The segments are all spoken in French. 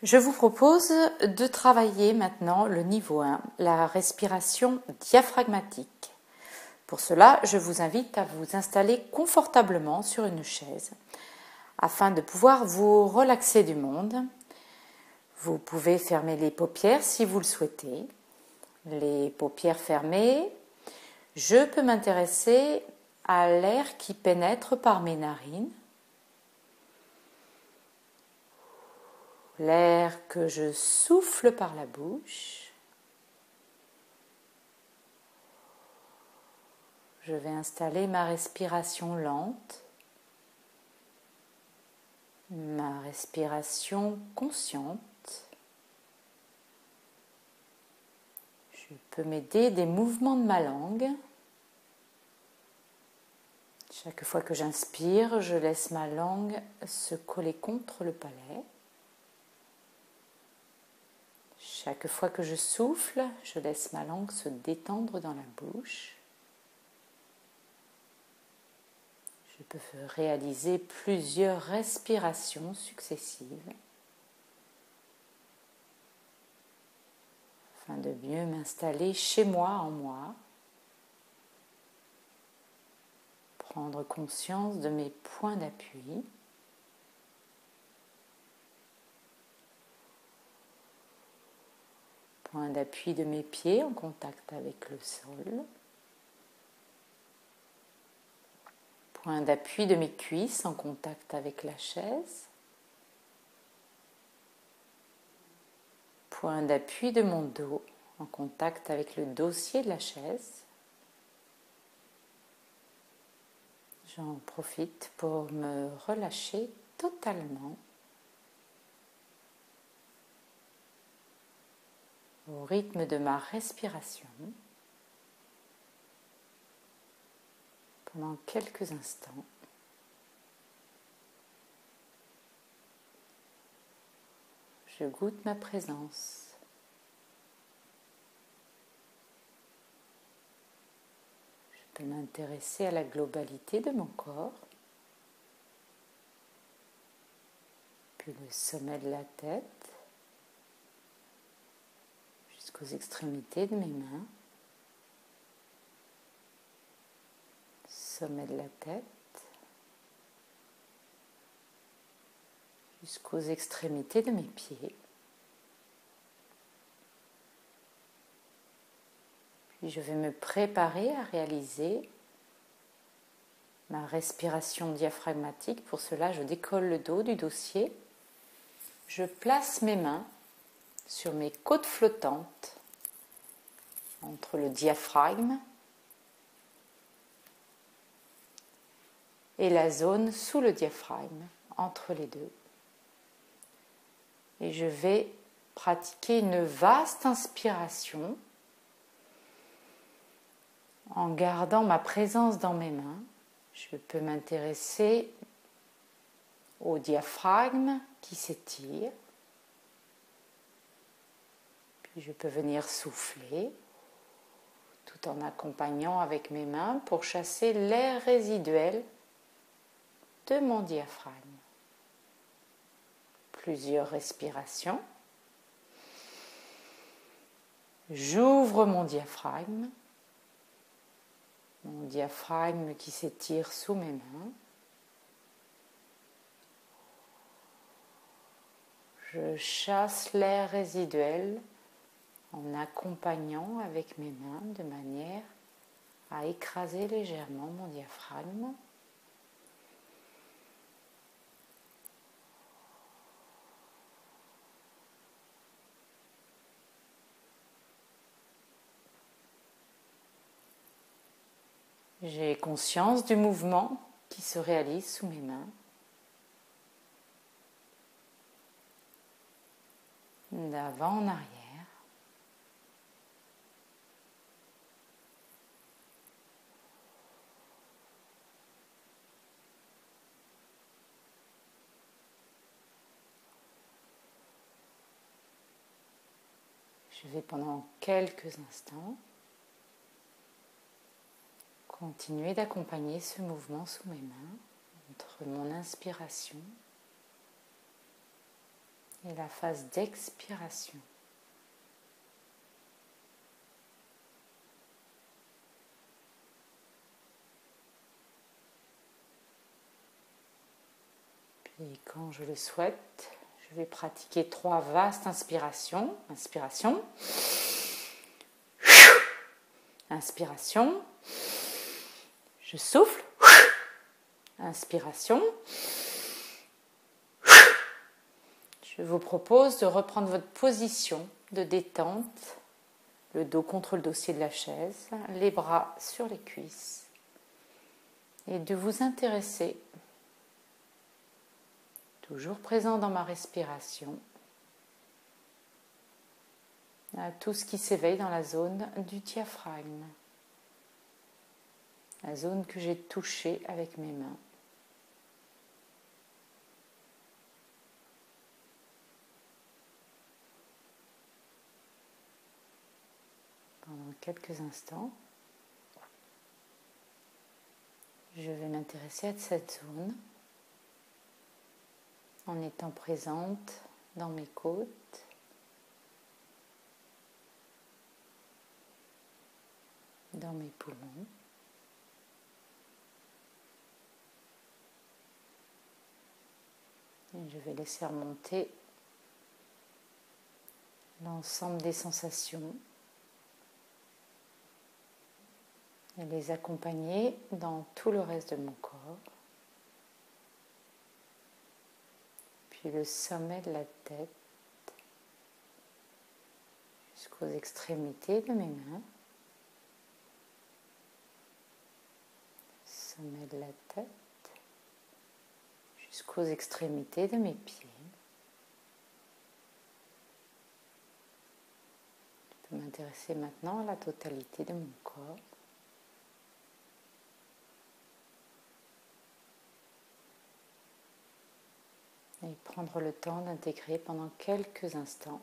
Je vous propose de travailler maintenant le niveau 1, la respiration diaphragmatique. Pour cela, je vous invite à vous installer confortablement sur une chaise afin de pouvoir vous relaxer du monde. Vous pouvez fermer les paupières si vous le souhaitez. Les paupières fermées, je peux m'intéresser à l'air qui pénètre par mes narines. L'air que je souffle par la bouche. Je vais installer ma respiration lente, ma respiration consciente. Je peux m'aider des mouvements de ma langue. Chaque fois que j'inspire, je laisse ma langue se coller contre le palais. Chaque fois que je souffle, je laisse ma langue se détendre dans la bouche. Je peux réaliser plusieurs respirations successives afin de mieux m'installer chez moi en moi. Prendre conscience de mes points d'appui. Point d'appui de mes pieds en contact avec le sol. Point d'appui de mes cuisses en contact avec la chaise. Point d'appui de mon dos en contact avec le dossier de la chaise. J'en profite pour me relâcher totalement au rythme de ma respiration pendant quelques instants. Je goûte ma présence. Je peux m'intéresser à la globalité de mon corps, puis le sommet de la tête, jusqu'aux extrémités de mes mains, sommet de la tête, jusqu'aux extrémités de mes pieds. Puis je vais me préparer à réaliser ma respiration diaphragmatique. Pour cela, je décolle le dos du dossier. Je place mes mains sur mes côtes flottantes entre le diaphragme et la zone sous le diaphragme, entre les deux. Et je vais pratiquer une vaste inspiration en gardant ma présence dans mes mains. Je peux m'intéresser au diaphragme qui s'étire. Puis je peux venir souffler tout en accompagnant avec mes mains pour chasser l'air résiduel de mon diaphragme. Plusieurs respirations. J'ouvre mon diaphragme qui s'étire sous mes mains. Je chasse l'air résiduel en accompagnant avec mes mains de manière à écraser légèrement mon diaphragme. J'ai conscience du mouvement qui se réalise sous mes mains. D'avant en arrière. Je vais pendant quelques instants continuer d'accompagner ce mouvement sous mes mains entre mon inspiration et la phase d'expiration. Puis quand je le souhaite, je vais pratiquer 3 vastes inspirations. Inspiration. Inspiration. Je souffle. Inspiration. Je vous propose de reprendre votre position de détente, le dos contre le dossier de la chaise, les bras sur les cuisses, et de vous intéresser, toujours présent dans ma respiration, à tout ce qui s'éveille dans la zone du diaphragme, la zone que j'ai touchée avec mes mains. Pendant quelques instants, je vais m'intéresser à cette zone en étant présente dans mes côtes, dans mes poumons. Et je vais laisser remonter l'ensemble des sensations et les accompagner dans tout le reste de mon corps. Puis le sommet de la tête jusqu'aux extrémités de mes mains. Sommet de la tête jusqu'aux extrémités de mes pieds. Je peux m'intéresser maintenant à la totalité de mon corps. Et prendre le temps d'intégrer pendant quelques instants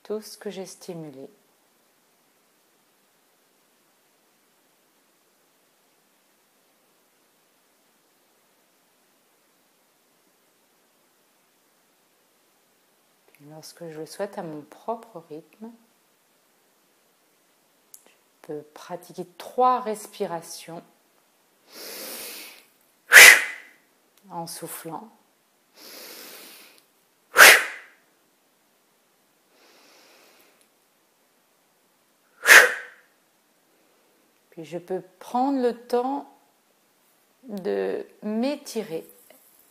tout ce que j'ai stimulé. Puis lorsque je le souhaite à mon propre rythme, je peux pratiquer 3 respirations en soufflant. Puis je peux prendre le temps de m'étirer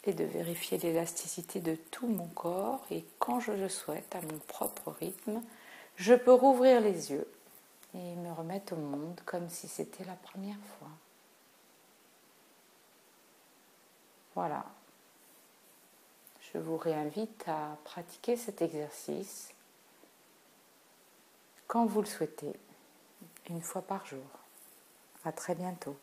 et de vérifier l'élasticité de tout mon corps. Et quand je le souhaite, à mon propre rythme, je peux rouvrir les yeux et me remettre au monde comme si c'était la première fois. Voilà. Je vous réinvite à pratiquer cet exercice quand vous le souhaitez, 1 fois par jour. À très bientôt.